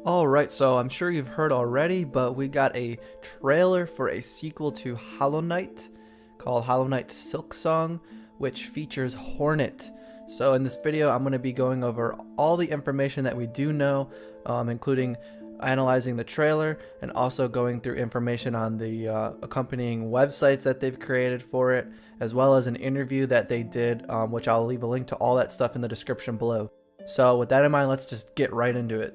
Alright, so I'm sure you've heard already, but we got a trailer for a sequel to Hollow Knight called Hollow Knight Silksong, which features Hornet. So in this video, I'm going to be going over all the information that we do know, including analyzing the trailer and also going through information on the accompanying websites that they've created for it, as well as an interview that they did, which I'll leave a link to all that stuff in the description below. So with that in mind, let's just get right into it.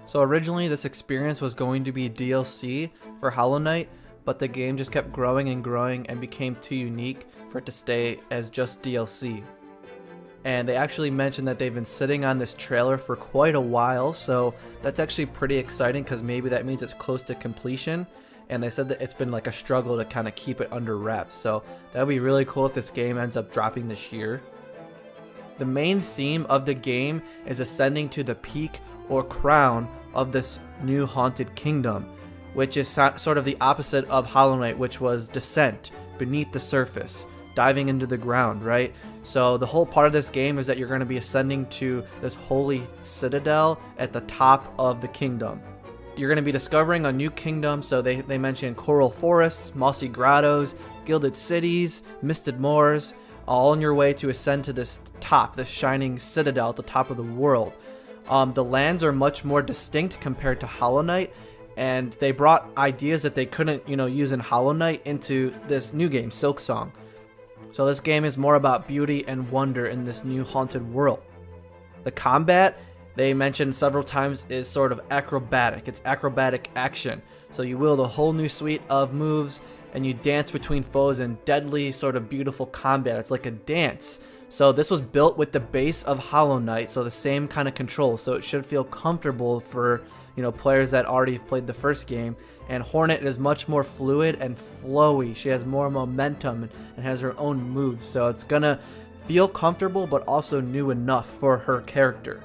So originally this experience was going to be DLC for Hollow Knight, but the game just kept growing and became too unique for it to stay as just DLC. And they actually mentioned that they've been sitting on this trailer for quite a while, so that's actually pretty exciting because maybe that means it's close to completion. And they said that it's been like a struggle to kind of keep it under wraps, so that would be really cool if this game ends up dropping this year. The main theme of the game is ascending to the peak or crown of this new haunted kingdom, which is sort of the opposite of Hollow Knight, which was descent beneath the surface, diving into the ground, right? So the whole part of this game is that you're going to be ascending to this holy citadel at the top of the kingdom. You're going to be discovering a new kingdom, so they mention coral forests, mossy grottos, gilded cities, misted moors, all on your way to ascend to this top, this shining citadel at the top of the world. The lands are much more distinct compared to Hollow Knight, and they brought ideas that they couldn't, use in Hollow Knight into this new game, Silksong. So this game is more about beauty and wonder in this new haunted world. The combat, they mentioned several times, is sort of acrobatic. It's acrobatic action. So you wield a whole new suite of moves, and you dance between foes in deadly, sort of beautiful combat. It's like a dance. So this was built with the base of Hollow Knight, so the same kind of control, so it should feel comfortable for players that already have played the first game. And Hornet is much more fluid and flowy. She has more momentum and has her own moves, so it's gonna feel comfortable but also new enough for her character.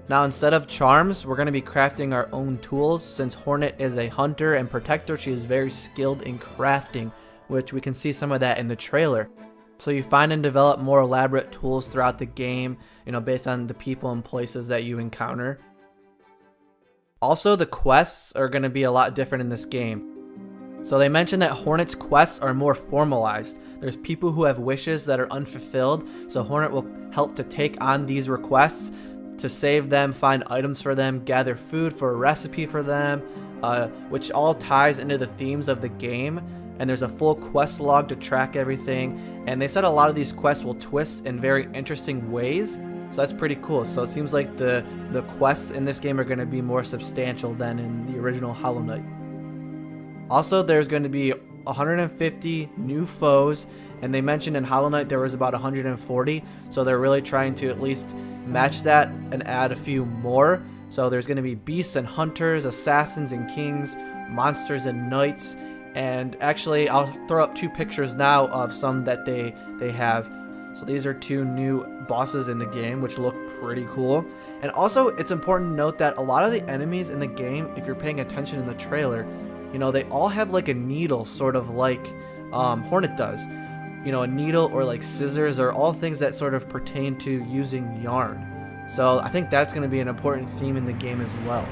Now instead of charms, we're going to be crafting our own tools. Since Hornet is a hunter and protector, she is very skilled in crafting, which we can see some of that in the trailer. So you find and develop more elaborate tools throughout the game, based on the people and places that you encounter. Also, the quests are going to be a lot different in this game. So they mentioned that Hornet's quests are more formalized. There's people who have wishes that are unfulfilled, so Hornet will help to take on these requests to save them, find items for them, gather food for a recipe for them, which all ties into the themes of the game. And there's a full quest log to track everything, and they said a lot of these quests will twist in very interesting ways, so that's pretty cool. So it seems like the quests in this game are going to be more substantial than in the original Hollow Knight. Also, there's going to be 150 new foes, and they mentioned in Hollow Knight there was about 140, so they're really trying to at least match that and add a few more. So there's going to be beasts and hunters, assassins and kings, monsters and knights. And actually, I'll throw up two pictures now of some that they have. So these are two new bosses in the game, which look pretty cool. And also, it's important to note that a lot of the enemies in the game, if you're paying attention in the trailer, they all have like a needle, sort of like Hornet does. A needle or like scissors are all things that sort of pertain to using yarn. So I think that's going to be an important theme in the game as well.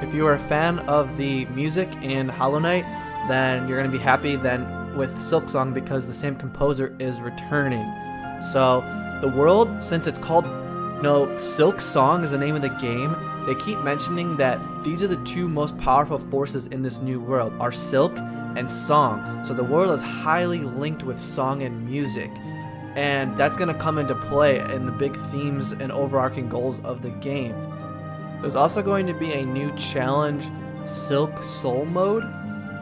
If you are a fan of the music in Hollow Knight, then you're going to be happy then with Silksong because the same composer is returning. So the world, since it's called Silksong is the name of the game, they keep mentioning that these are the two most powerful forces in this new world, are silk and song. So the world is highly linked with song and music. And that's going to come into play in the big themes and overarching goals of the game. There's also going to be a new challenge, Silk Soul mode,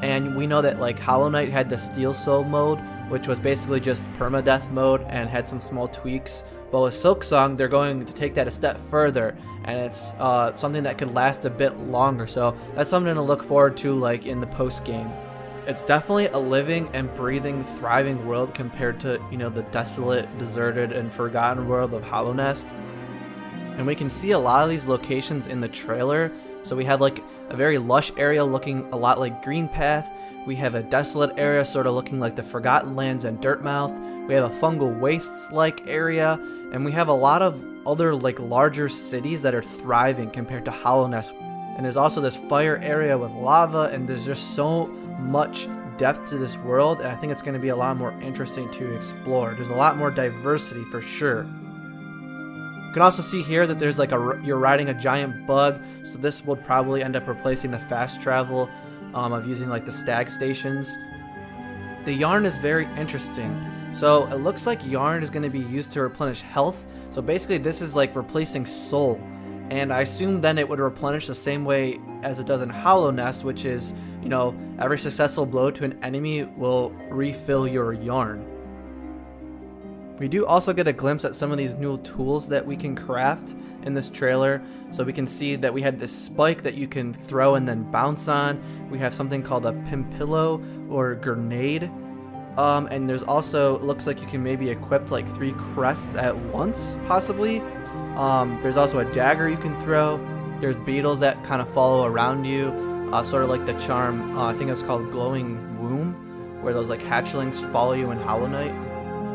and we know that like Hollow Knight had the Steel Soul mode, which was basically just permadeath mode and had some small tweaks. But with Silksong, they're going to take that a step further, and it's something that could last a bit longer. So that's something to look forward to, like in the post game. It's definitely a living and breathing, thriving world compared to the desolate, deserted, and forgotten world of Hollow Nest. And we can see a lot of these locations in the trailer. So we have like a very lush area looking a lot like Green Path. We have a desolate area sort of looking like the Forgotten Lands and Dirtmouth. We have a fungal wastes like area, and we have a lot of other like larger cities that are thriving compared to Hallownest. And there's also this fire area with lava, and there's just so much depth to this world, and I think it's going to be a lot more interesting to explore. There's a lot more diversity for sure. You can also see here that there's like you're riding a giant bug, so this will probably end up replacing the fast travel of using like the stag stations. The yarn is very interesting. So it looks like yarn is going to be used to replenish health. So basically this is like replacing soul. And I assume then it would replenish the same way as it does in Hallownest, which is, you know, every successful blow to an enemy will refill your yarn. We do also get a glimpse at some of these new tools that we can craft in this trailer. So we can see that we had this spike that you can throw and then bounce on. We have something called a pimpillo or grenade. And there's also, it looks like you can maybe equip like 3 crests at once, possibly. There's also a dagger you can throw. There's beetles that kind of follow around you, sort of like the charm, I think it's called Glowing Womb, where those like hatchlings follow you in Hollow Knight.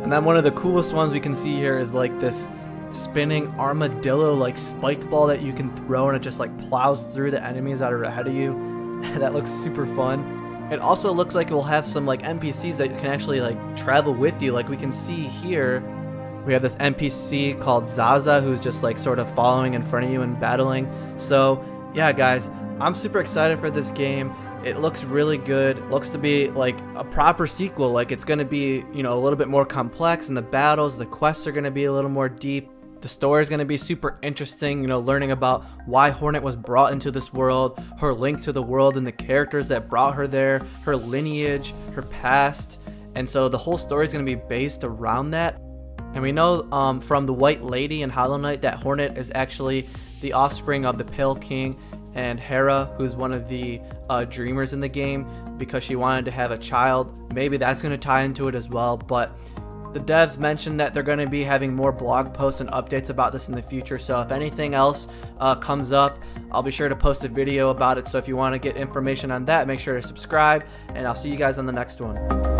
And then one of the coolest ones we can see here is like this spinning armadillo like spike ball that you can throw, and it just like plows through the enemies that are ahead of you. That looks super fun. It also looks like it will have some like NPCs that can actually like travel with you. Like we can see here, we have this NPC called Zaza who's just like sort of following in front of you and battling. So yeah guys, I'm super excited for this game. It looks really good. It looks to be like a proper sequel. Like it's going to be, you know, a little bit more complex in the battles. The quests are going to be a little more deep. The story is going to be super interesting, you know, learning about why Hornet was brought into this world, her link to the world and the characters that brought her there, her lineage, her past. And so the whole story is going to be based around that. And we know from the White Lady in Hollow Knight that Hornet is actually the offspring of the Pale King and Hera, who's one of the dreamers in the game, because she wanted to have a child. Maybe that's going to tie into it as well. But the devs mentioned that they're going to be having more blog posts and updates about this in the future. So if anything else comes up, I'll be sure to post a video about it. So if you want to get information on that, make sure to subscribe, and I'll see you guys on the next one.